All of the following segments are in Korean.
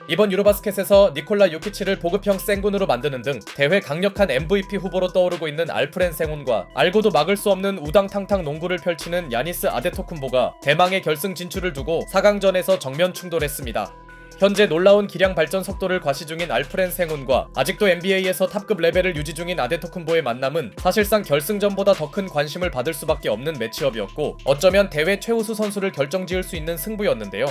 이번 유로바스켓에서 니콜라 요키치를 보급형 생군으로 만드는 등 대회 강력한 MVP 후보로 떠오르고 있는 알프렌 생훈과 알고도 막을 수 없는 우당탕탕 농구를 펼치는 야니스 아데토쿤보가 대망의 결승 진출을 두고 4강전에서 정면 충돌했습니다. 현재 놀라운 기량 발전 속도를 과시 중인 알프렌 생훈과 아직도 NBA에서 탑급 레벨을 유지 중인 아데토쿤보의 만남은 사실상 결승전보다 더 큰 관심을 받을 수밖에 없는 매치업이었고 어쩌면 대회 최우수 선수를 결정지을 수 있는 승부였는데요.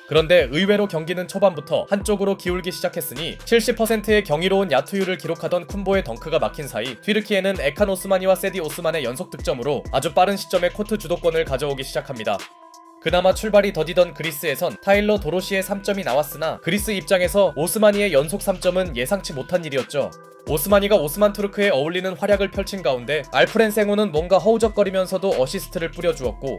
그런데 의외로 경기는 초반부터 한쪽으로 기울기 시작했으니 70%의 경이로운 야투율을 기록하던 쿤보의 덩크가 막힌 사이 튀르키예는 에칸 오스마니와 세디 오스만의 연속 득점으로 아주 빠른 시점에 코트 주도권을 가져오기 시작합니다. 그나마 출발이 더디던 그리스에선 타일러 도로시의 3점이 나왔으나 그리스 입장에서 오스마니의 연속 3점은 예상치 못한 일이었죠. 오스마니가 오스만 투르크에 어울리는 활약을 펼친 가운데 알프렌 생훈은 뭔가 허우적거리면서도 어시스트를 뿌려주었고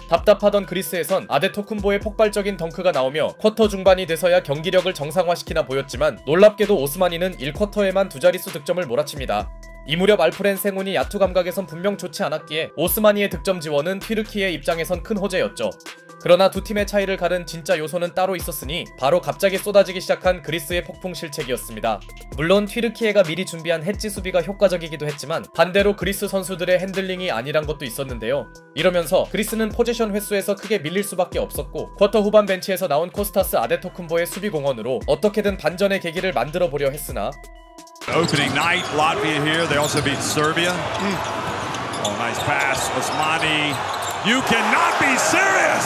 답답하던 그리스에선 아데토쿤보의 폭발적인 덩크가 나오며 쿼터 중반이 돼서야 경기력을 정상화시키나 보였지만 놀랍게도 오스마니는 1쿼터에만 두 자릿수 득점을 몰아칩니다. 이 무렵 알프렌 생훈이 야투 감각에선 분명 좋지 않았기에 오스마니의 득점 지원은 튀르키예 입장에선 큰 호재였죠. 그러나 두 팀의 차이를 가른 진짜 요소는 따로 있었으니 바로 갑자기 쏟아지기 시작한 그리스의 폭풍 실책이었습니다. 물론 튀르키예가 미리 준비한 해지 수비가 효과적이기도 했지만 반대로 그리스 선수들의 핸들링이 아니란 것도 있었는데요. 이러면서 그리스는 포지션 횟수에서 크게 밀릴 수밖에 없었고 쿼터 후반 벤치에서 나온 코스타스 아데토쿤보의 수비 공헌으로 어떻게든 반전의 계기를 만들어 보려 했으나 Opening night, Latvia here. They also beat Serbia. Oh, nice pass, Osmani. You cannot be serious.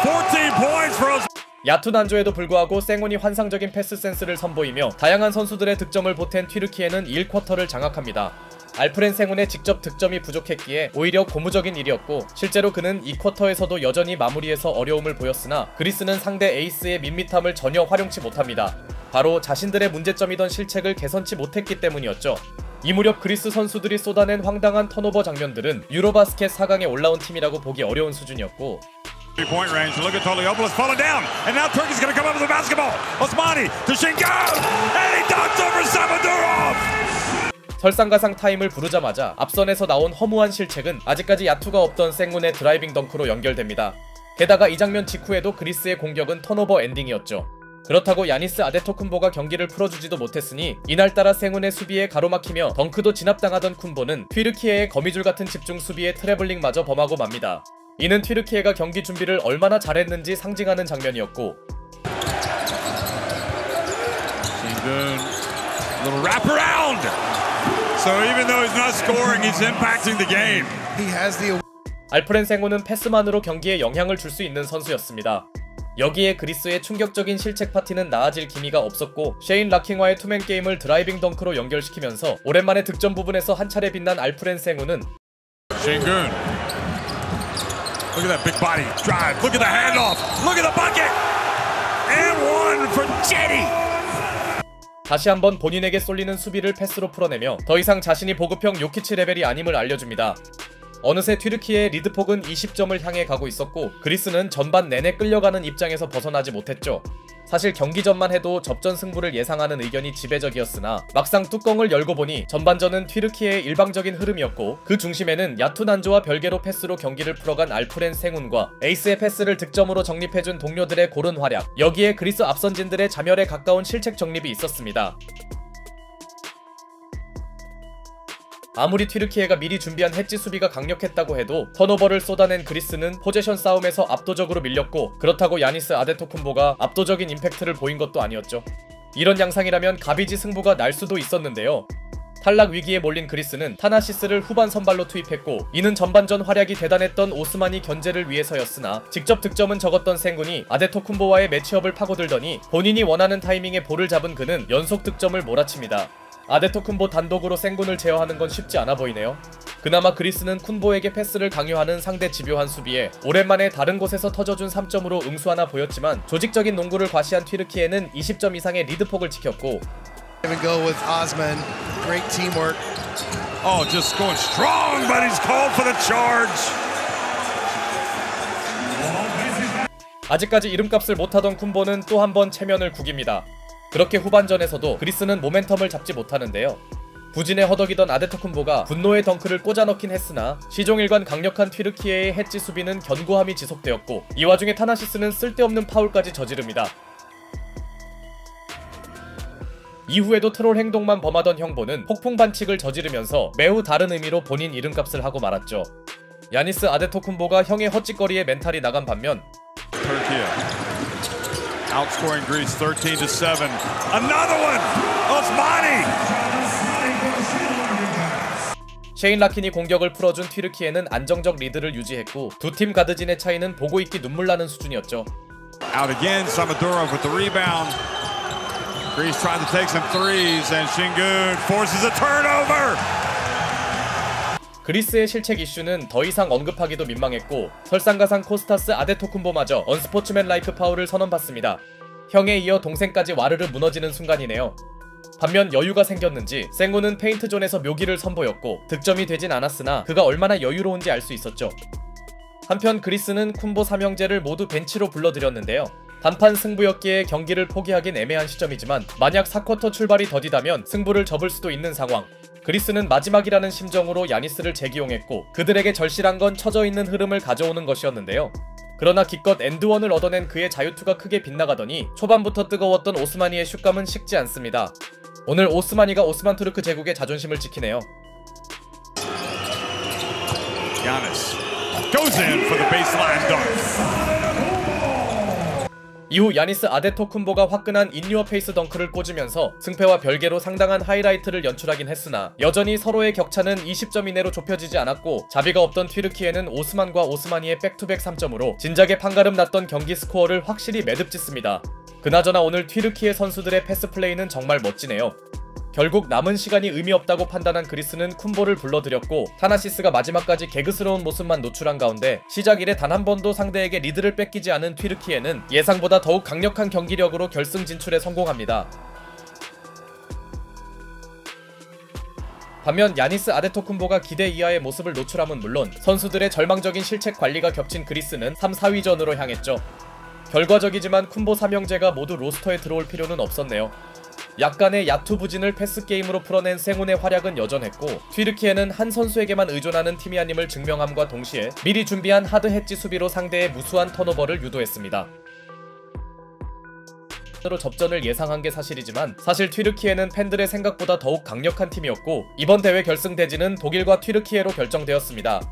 14 points for us. 야투 난조에도 불구하고 생훈이 환상적인 패스 센스를 선보이며 다양한 선수들의 득점을 보탠 튀르키예는 1쿼터를 장악합니다. 알프렌 생훈의 직접 득점이 부족했기에 오히려 고무적인 일이었고 실제로 그는 2쿼터에서도 여전히 마무리에서 어려움을 보였으나 그리스는 상대 에이스의 밋밋함을 전혀 활용치 못합니다. 바로 자신들의 문제점이던 실책을 개선치 못했기 때문이었죠. 이 무렵 그리스 선수들이 쏟아낸 황당한 턴오버 장면들은 유로바스켓 4강에 올라온 팀이라고 보기 어려운 수준이었고 Point range. Look at Toliopoulos falling down, and now Turkey's going to come up with the basketball. Osmani to Şengün, and he dunks over Samodurov. 설상가상 타임을 부르자마자 앞선에서 나온 허무한 실책은 아직까지 야투가 없던 생훈의 드라이빙 덩크로 연결됩니다. 게다가 이 장면 직후에도 그리스의 공격은 턴오버 엔딩이었죠. 그렇다고 야니스 아데토쿤보가 경기를 풀어주지도 못했으니 이날따라 생훈의 수비에 가로막히며 덩크도 진압당하던 쿤보는 튀르키예의 거미줄 같은 집중 수비에 트래블링마저 범하고 맙니다. 이는 튀르키예가 경기 준비를 얼마나 잘했는지 상징하는 장면이었고 Şengün, little wraparound. So even though he's not scoring, he's impacting the game. He has the 알프렌 생훈은 패스만으로 경기에 영향을 줄 수 있는 선수였습니다. 여기에 그리스의 충격적인 실책 파티는 나아질 기미가 없었고 셰인 라킹와의 투맨 게임을 드라이빙 덩크로 연결시키면서 오랜만에 득점 부분에서 한 차례 빛난 알프렌 생훈은 Şengün. Look at that big body drive. Look at the handoff. Look at the bucket. And one for Jetty. 다시 한번 본인에게 쏠리는 수비를 패스로 풀어내며 더 이상 자신이 보급형 요키치 레벨이 아님을 알려줍니다. 어느새 튀르키예의 리드폭은 20점을 향해 가고 있었고 그리스는 전반 내내 끌려가는 입장에서 벗어나지 못했죠. 사실 경기 전만 해도 접전 승부를 예상하는 의견이 지배적이었으나 막상 뚜껑을 열고 보니 전반전은 튀르키예의 일방적인 흐름이었고 그 중심에는 야투 난조와 별개로 패스로 경기를 풀어간 알프렌 생훈과 에이스의 패스를 득점으로 정립해준 동료들의 고른 활약, 여기에 그리스 앞선진들의 자멸에 가까운 실책 정립이 있었습니다. 아무리 튀르키예가 미리 준비한 해지 수비가 강력했다고 해도 턴오버를 쏟아낸 그리스는 포제션 싸움에서 압도적으로 밀렸고 그렇다고 야니스 아데토쿤보가 압도적인 임팩트를 보인 것도 아니었죠. 이런 양상이라면 가비지 승부가 날 수도 있었는데요. 탈락 위기에 몰린 그리스는 타나시스를 후반 선발로 투입했고 이는 전반전 활약이 대단했던 오스마니 견제를 위해서였으나 직접 득점은 적었던 생군이 아데토쿤보와의 매치업을 파고들더니 본인이 원하는 타이밍에 볼을 잡은 그는 연속 득점을 몰아칩니다. 아데토쿤보 단독으로 생군을 제어하는 건 쉽지 않아 보이네요. 그나마 그리스는 쿤보에게 패스를 강요하는 상대 집요한 수비에 오랜만에 다른 곳에서 터져준 3점으로 응수하나 보였지만 조직적인 농구를 과시한 튀르키예는 20점 이상의 리드폭을 지켰고 go with Osman. Great teamwork. Oh, just going strong, but he's called for the charge. 아직까지 이름값을 못하던 쿤보는 또 한 번 체면을 구깁니다. 그렇게 후반전에서도 그리스는 모멘텀을 잡지 못하는데요. 부진에 허덕이던 아데토쿤보가 분노의 덩크를 꽂아넣긴 했으나 시종일관 강력한 튀르키예의 해치 수비는 견고함이 지속되었고, 이 와중에 타나시스는 쓸데없는 파울까지 저지릅니다. 이후에도 트롤 행동만 범하던 형보는 폭풍 반칙을 저지르면서 매우 다른 의미로 본인 이름값을 하고 말았죠. 야니스 아데토쿤보가 형의 헛짓거리에 멘탈이 나간 반면 Turkey outscoring Greece 13-7. Another one. Osmani. 셰인 라킨이 공격을 풀어준 튀르키예는 안정적 리드를 유지했고, 두 팀 가드진의 차이는 보고 있기 눈물나는 수준이었죠. Out again, Samadurov with the rebound. Greece trying to take some threes, and Şengün forces a turnover. 그리스의 실책 이슈는 더 이상 언급하기도 민망했고, 설상가상 코스타스 아데토쿤보마저 언스포츠맨 라이크 파울을 선언받습니다. 형에 이어 동생까지 와르르 무너지는 순간이네요. 반면 여유가 생겼는지 생고는 페인트존에서 묘기를 선보였고, 득점이 되진 않았으나 그가 얼마나 여유로운지 알 수 있었죠. 한편 그리스는 쿤보 삼형제를 모두 벤치로 불러들였는데요. 단판 승부였기에 경기를 포기하긴 애매한 시점이지만, 만약 4쿼터 출발이 더디다면 승부를 접을 수도 있는 상황. 그리스는 마지막이라는 심정으로 야니스를 재기용했고, 그들에게 절실한 건 처져있는 흐름을 가져오는 것이었는데요. 그러나 기껏 엔드원을 얻어낸 그의 자유투가 크게 빗나가더니 초반부터 뜨거웠던 오스마니의 슛감은 식지 않습니다. 오늘 오스마니가 오스만 투르크 제국의 자존심을 지키네요. Giannis goes in for the baseline dunk. 이후 야니스 아데토쿤보가 화끈한 인유어 페이스 덩크를 꽂으면서 승패와 별개로 상당한 하이라이트를 연출하긴 했으나, 여전히 서로의 격차는 20점 이내로 좁혀지지 않았고, 자비가 없던 튀르키예는 오스만과 오스마니의 백투백 3점으로 진작에 판가름 났던 경기 스코어를 확실히 매듭짓습니다. 그나저나 오늘 튀르키예 선수들의 패스 플레이는 정말 멋지네요. 결국 남은 시간이 의미 없다고 판단한 그리스는 쿤보를 불러들였고, 타나시스가 마지막까지 개그스러운 모습만 노출한 가운데 시작 이래 단 한 번도 상대에게 리드를 뺏기지 않은 튀르키예는 예상보다 더욱 강력한 경기력으로 결승 진출에 성공합니다. 반면 야니스 아데토쿤보가 기대 이하의 모습을 노출함은 물론, 선수들의 절망적인 실책 관리가 겹친 그리스는 3, 4위전으로 향했죠. 결과적이지만 쿤보 삼형제가 모두 로스터에 들어올 필요는 없었네요. 약간의 야투 부진을 패스게임으로 풀어낸 생훈의 활약은 여전했고, 튀르키예는 한 선수에게만 의존하는 팀이 아님을 증명함과 동시에 미리 준비한 하드 해치 수비로 상대의 무수한 턴오버를 유도했습니다. 접전을 예상한 게 사실이지만, 사실 튀르키예는 팬들의 생각보다 더욱 강력한 팀이었고, 이번 대회 결승 대진은 독일과 튀르키예로 결정되었습니다.